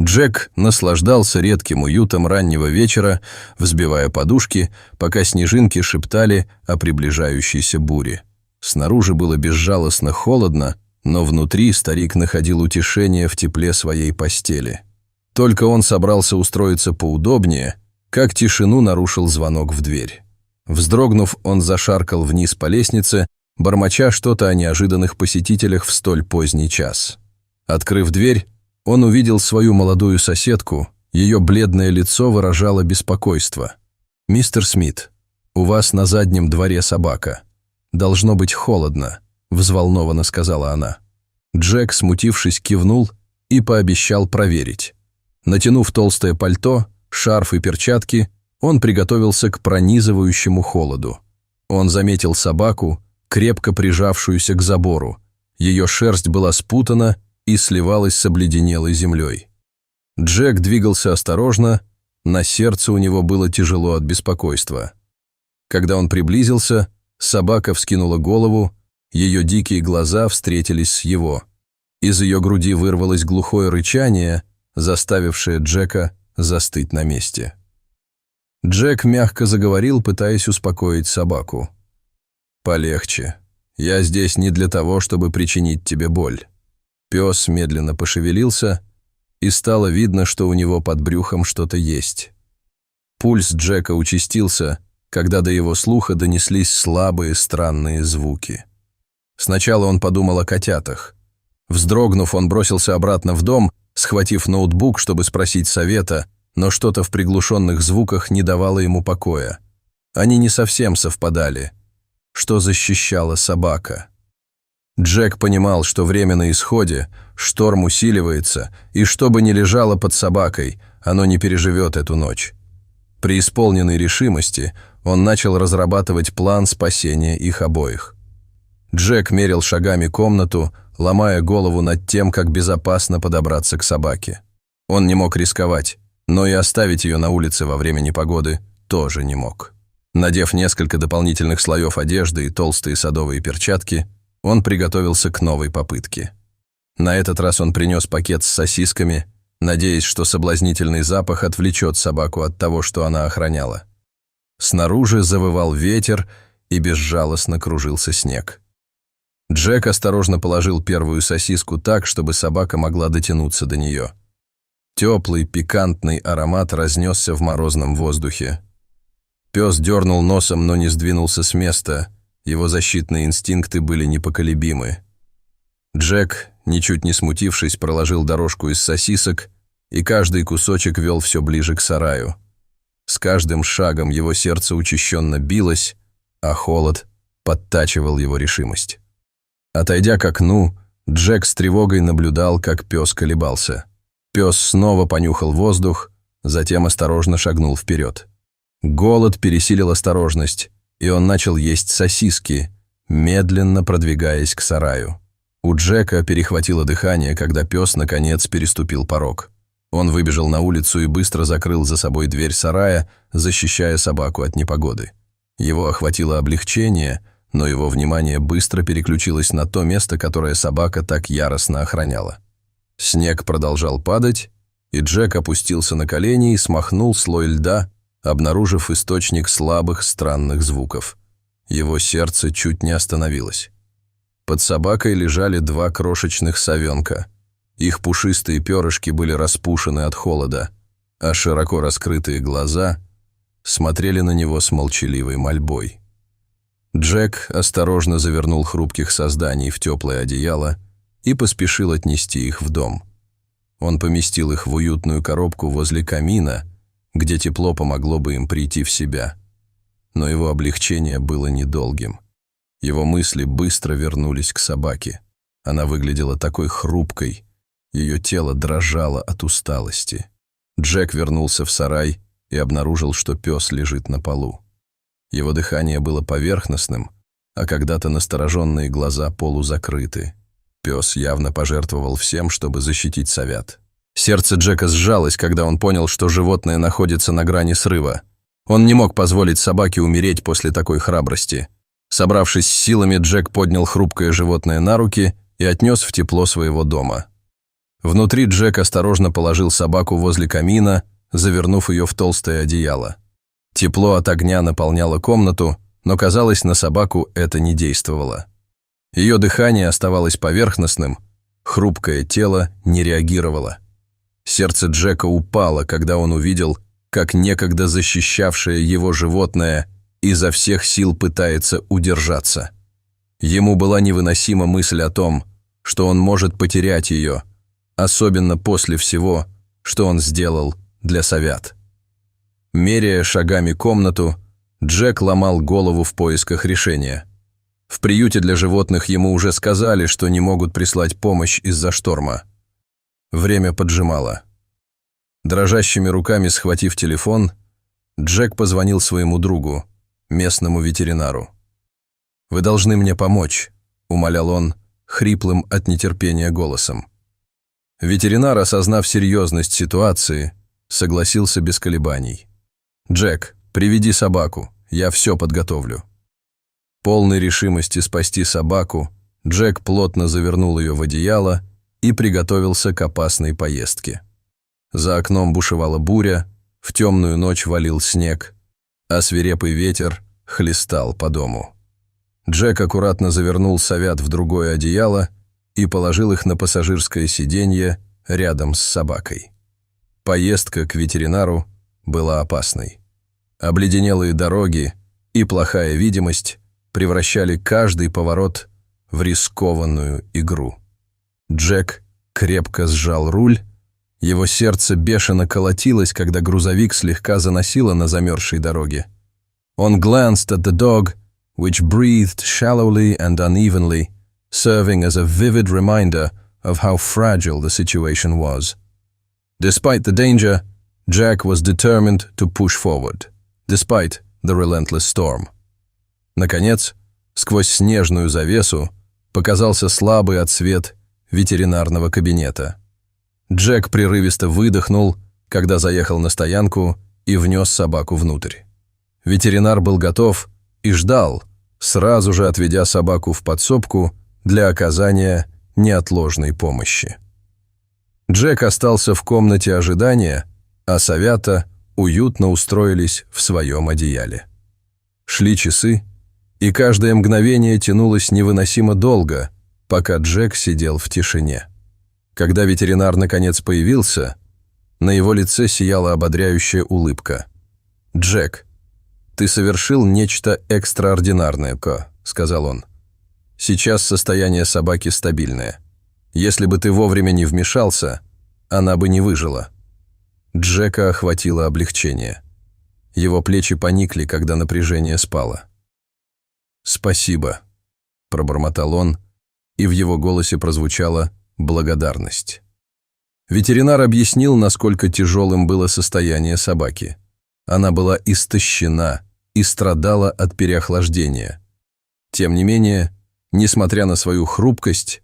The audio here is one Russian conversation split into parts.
Джек наслаждался редким уютом раннего вечера, взбивая подушки, пока снежинки шептали о приближающейся буре. Снаружи было безжалостно холодно, но внутри старик находил утешение в тепле своей постели. Только он собрался устроиться поудобнее, как тишину нарушил звонок в дверь. Вздрогнув, он зашаркал вниз по лестнице, бормоча что-то о неожиданных посетителях в столь поздний час. Открыв дверь, он увидел свою молодую соседку, ее бледное лицо выражало беспокойство. «Мистер Смит, у вас на заднем дворе собака. Должно быть холодно», — взволнованно сказала она. Джек, смутившись, кивнул и пообещал проверить. Натянув толстое пальто, шарф и перчатки, он приготовился к пронизывающему холоду. Он заметил собаку, крепко прижавшуюся к забору. Ее шерсть была спутана и сливалась с обледенелой землей. Джек двигался осторожно, на сердце у него было тяжело от беспокойства. Когда он приблизился, собака вскинула голову, ее дикие глаза встретились с его. Из ее груди вырвалось глухое рычание, заставившее Джека застыть на месте. Джек мягко заговорил, пытаясь успокоить собаку. «Полегче. Я здесь не для того, чтобы причинить тебе боль». Пес медленно пошевелился, и стало видно, что у него под брюхом что-то есть. Пульс Джека участился, когда до его слуха донеслись слабые странные звуки. Сначала он подумал о котятах. Вздрогнув, он бросился обратно в дом, схватив ноутбук, чтобы спросить совета, но что-то в приглушенных звуках не давало ему покоя. Они не совсем совпадали. Что защищала собака? Джек понимал, что время на исходе, шторм усиливается, и что бы ни лежало под собакой, оно не переживет эту ночь. При исполненной решимости он начал разрабатывать план спасения их обоих. Джек мерил шагами комнату, ломая голову над тем, как безопасно подобраться к собаке. Он не мог рисковать, но и оставить ее на улице во время непогоды тоже не мог. Надев несколько дополнительных слоев одежды и толстые садовые перчатки, он приготовился к новой попытке. На этот раз он принес пакет с сосисками, надеясь, что соблазнительный запах отвлечет собаку от того, что она охраняла. Снаружи завывал ветер и безжалостно кружился снег. Джек осторожно положил первую сосиску так, чтобы собака могла дотянуться до нее. Теплый, пикантный аромат разнесся в морозном воздухе. Пес дернул носом, но не сдвинулся с места. Его защитные инстинкты были непоколебимы. Джек, ничуть не смутившись, проложил дорожку из сосисок, и каждый кусочек вел все ближе к сараю. С каждым шагом его сердце учащенно билось, а холод подтачивал его решимость. Отойдя к окну, Джек с тревогой наблюдал, как пес колебался. Пес снова понюхал воздух, затем осторожно шагнул вперед. Голод пересилил осторожность, и он начал есть сосиски, медленно продвигаясь к сараю. У Джека перехватило дыхание, когда пес, наконец, переступил порог. Он выбежал на улицу и быстро закрыл за собой дверь сарая, защищая собаку от непогоды. Его охватило облегчение, но его внимание быстро переключилось на то место, которое собака так яростно охраняла. Снег продолжал падать, и Джек опустился на колени и смахнул слой льда, обнаружив источник слабых, странных звуков. Его сердце чуть не остановилось. Под собакой лежали два крошечных совенка. Их пушистые перышки были распушены от холода, а широко раскрытые глаза смотрели на него с молчаливой мольбой. Джек осторожно завернул хрупких созданий в теплое одеяло и поспешил отнести их в дом. Он поместил их в уютную коробку возле камина, где тепло помогло бы им прийти в себя. Но его облегчение было недолгим. Его мысли быстро вернулись к собаке. Она выглядела такой хрупкой, ее тело дрожало от усталости. Джек вернулся в сарай и обнаружил, что пес лежит на полу. Его дыхание было поверхностным, а когда-то настороженные глаза полузакрыты. Пес явно пожертвовал всем, чтобы защитить совят. Сердце Джека сжалось, когда он понял, что животное находится на грани срыва. Он не мог позволить собаке умереть после такой храбрости. Собравшись с силами, Джек поднял хрупкое животное на руки и отнес в тепло своего дома. Внутри Джек осторожно положил собаку возле камина, завернув ее в толстое одеяло. Тепло от огня наполняло комнату, но, казалось, на собаку это не действовало. Ее дыхание оставалось поверхностным, хрупкое тело не реагировало. Сердце Джека упало, когда он увидел, как некогда защищавшее его животное изо всех сил пытается удержаться. Ему была невыносима мысль о том, что он может потерять ее, особенно после всего, что он сделал для совят. Меряя шагами комнату, Джек ломал голову в поисках решения. В приюте для животных ему уже сказали, что не могут прислать помощь из-за шторма. Время поджимало. Дрожащими руками схватив телефон, Джек позвонил своему другу, местному ветеринару. «Вы должны мне помочь», — умолял он, хриплым от нетерпения голосом. Ветеринар, осознав серьезность ситуации, согласился без колебаний. «Джек, приведи собаку, я все подготовлю». Полной решимости спасти собаку, Джек плотно завернул ее в одеяло и приготовился к опасной поездке. За окном бушевала буря, в темную ночь валил снег, а свирепый ветер хлестал по дому. Джек аккуратно завернул совят в другое одеяло и положил их на пассажирское сиденье рядом с собакой. Поездка к ветеринару была опасной. Обледенелые дороги и плохая видимость превращали каждый поворот в рискованную игру. Джек крепко сжал руль, его сердце бешено колотилось, когда грузовик слегка заносило на замерзшей дороге. Он glanced at the dog, which breathed shallowly and unevenly, serving as a vivid reminder of how fragile the situation was. Despite the danger, Jack was determined to push forward, despite the relentless storm. Наконец, сквозь снежную завесу показался слабый отсвет ветеринарного кабинета. Джек прерывисто выдохнул, когда заехал на стоянку и внес собаку внутрь. Ветеринар был готов и ждал, сразу же отведя собаку в подсобку для оказания неотложной помощи. Джек остался в комнате ожидания, а совята уютно устроились в своем одеяле. Шли часы, и каждое мгновение тянулось невыносимо долго, пока Джек сидел в тишине. Когда ветеринар наконец появился, на его лице сияла ободряющая улыбка. «Джек, ты совершил нечто экстраординарное, — сказал он. Сейчас состояние собаки стабильное. Если бы ты вовремя не вмешался, она бы не выжила». Джека охватило облегчение. Его плечи поникли, когда напряжение спало. «Спасибо», — пробормотал он, и в его голосе прозвучала благодарность. Ветеринар объяснил, насколько тяжелым было состояние собаки. Она была истощена и страдала от переохлаждения. Тем не менее, несмотря на свою хрупкость,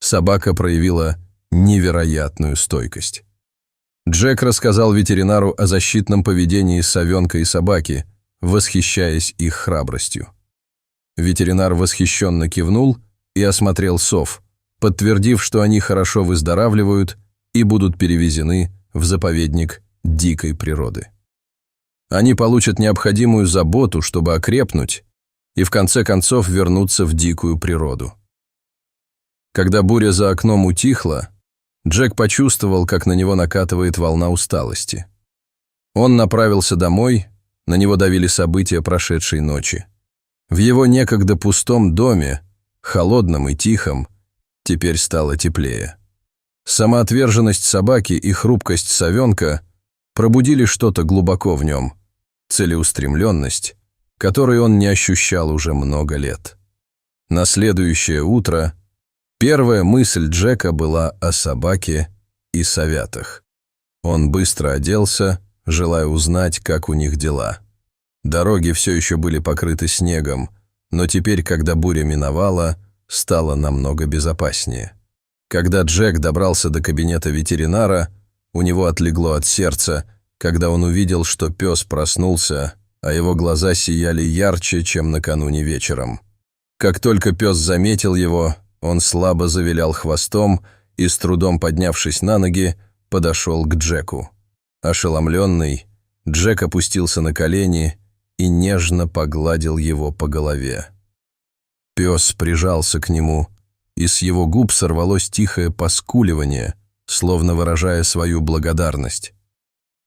собака проявила невероятную стойкость. Джек рассказал ветеринару о защитном поведении совенка и собаки, восхищаясь их храбростью. Ветеринар восхищенно кивнул и осмотрел сов, подтвердив, что они хорошо выздоравливают и будут перевезены в заповедник дикой природы. Они получат необходимую заботу, чтобы окрепнуть и в конце концов вернуться в дикую природу. Когда буря за окном утихла, Джек почувствовал, как на него накатывает волна усталости. Он направился домой, на него давили события прошедшей ночи. В его некогда пустом доме, холодном и тихом, теперь стало теплее. Самоотверженность собаки и хрупкость совенка пробудили что-то глубоко в нем, целеустремленность, которой он не ощущал уже много лет. На следующее утро первая мысль Джека была о собаке и совятах. Он быстро оделся, желая узнать, как у них дела. Дороги все еще были покрыты снегом, но теперь, когда буря миновала, стало намного безопаснее. Когда Джек добрался до кабинета ветеринара, у него отлегло от сердца, когда он увидел, что пес проснулся, а его глаза сияли ярче, чем накануне вечером. Как только пес заметил его, он слабо завилял хвостом и, с трудом поднявшись на ноги, подошел к Джеку. Ошеломленный, Джек опустился на колени и нежно погладил его по голове. Пес прижался к нему, и с его губ сорвалось тихое поскуливание, словно выражая свою благодарность.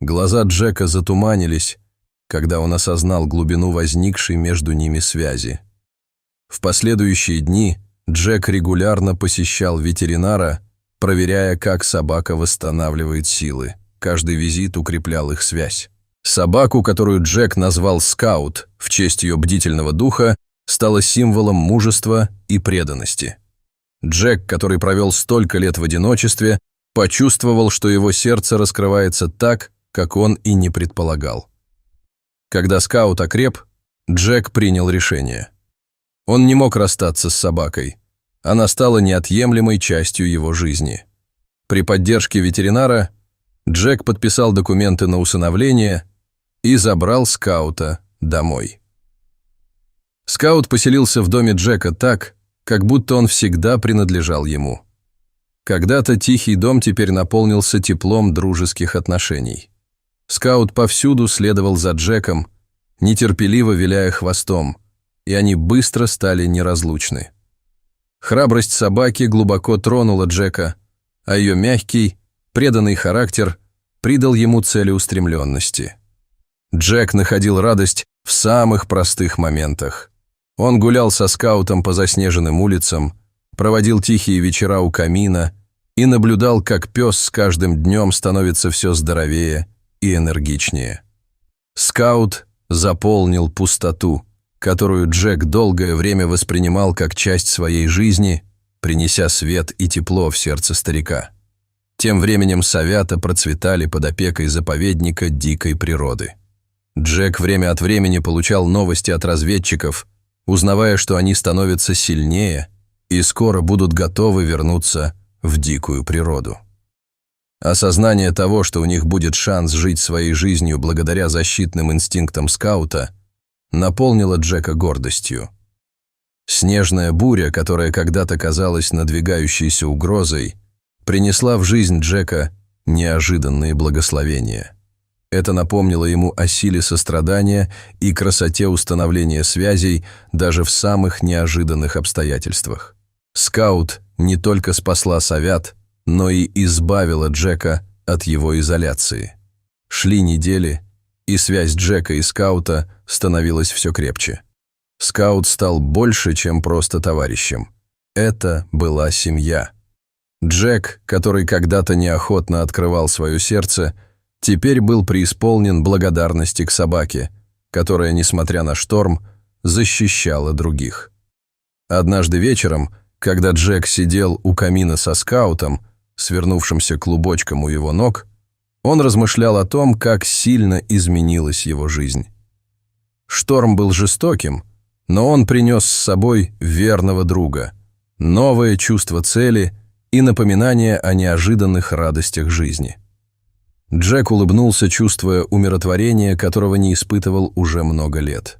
Глаза Джека затуманились, когда он осознал глубину возникшей между ними связи. В последующие дни Джек регулярно посещал ветеринара, проверяя, как собака восстанавливает силы. Каждый визит укреплял их связь. Собаку, которую Джек назвал «Скаут» в честь ее бдительного духа, стала символом мужества и преданности. Джек, который провел столько лет в одиночестве, почувствовал, что его сердце раскрывается так, как он и не предполагал. Когда Скаут окреп, Джек принял решение. Он не мог расстаться с собакой. Она стала неотъемлемой частью его жизни. При поддержке ветеринара Джек подписал документы на усыновление и забрал Скаута домой. Скаут поселился в доме Джека так, как будто он всегда принадлежал ему. Когда-то тихий дом теперь наполнился теплом дружеских отношений. Скаут повсюду следовал за Джеком, нетерпеливо виляя хвостом, и они быстро стали неразлучны. Храбрость собаки глубоко тронула Джека, а ее мягкий, преданный характер придал ему целеустремленности. Джек находил радость в самых простых моментах. Он гулял со Скаутом по заснеженным улицам, проводил тихие вечера у камина и наблюдал, как пес с каждым днем становится все здоровее и энергичнее. Скаут заполнил пустоту, которую Джек долгое время воспринимал как часть своей жизни, принеся свет и тепло в сердце старика. Тем временем совята процветали под опекой заповедника дикой природы. Джек время от времени получал новости от разведчиков, узнавая, что они становятся сильнее и скоро будут готовы вернуться в дикую природу. Осознание того, что у них будет шанс жить своей жизнью благодаря защитным инстинктам Скаута, наполнило Джека гордостью. Снежная буря, которая когда-то казалась надвигающейся угрозой, принесла в жизнь Джека неожиданные благословения. Это напомнило ему о силе сострадания и красоте установления связей даже в самых неожиданных обстоятельствах. Скаут не только спасла совят, но и избавила Джека от его изоляции. Шли недели, и связь Джека и Скаута становилась все крепче. Скаут стал больше, чем просто товарищем. Это была семья. Джек, который когда-то неохотно открывал свое сердце, теперь был преисполнен благодарности к собаке, которая, несмотря на шторм, защищала других. Однажды вечером, когда Джек сидел у камина со Скаутом, свернувшимся клубочком у его ног, он размышлял о том, как сильно изменилась его жизнь. Шторм был жестоким, но он принес с собой верного друга, новое чувство цели и напоминание о неожиданных радостях жизни. Джек улыбнулся, чувствуя умиротворение, которого не испытывал уже много лет.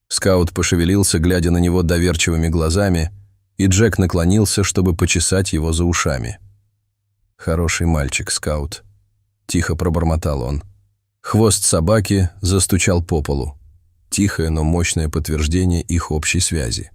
Скаут пошевелился, глядя на него доверчивыми глазами, и Джек наклонился, чтобы почесать его за ушами. «Хороший мальчик, Скаут», — тихо пробормотал он. Хвост собаки застучал по полу. Тихое, но мощное подтверждение их общей связи.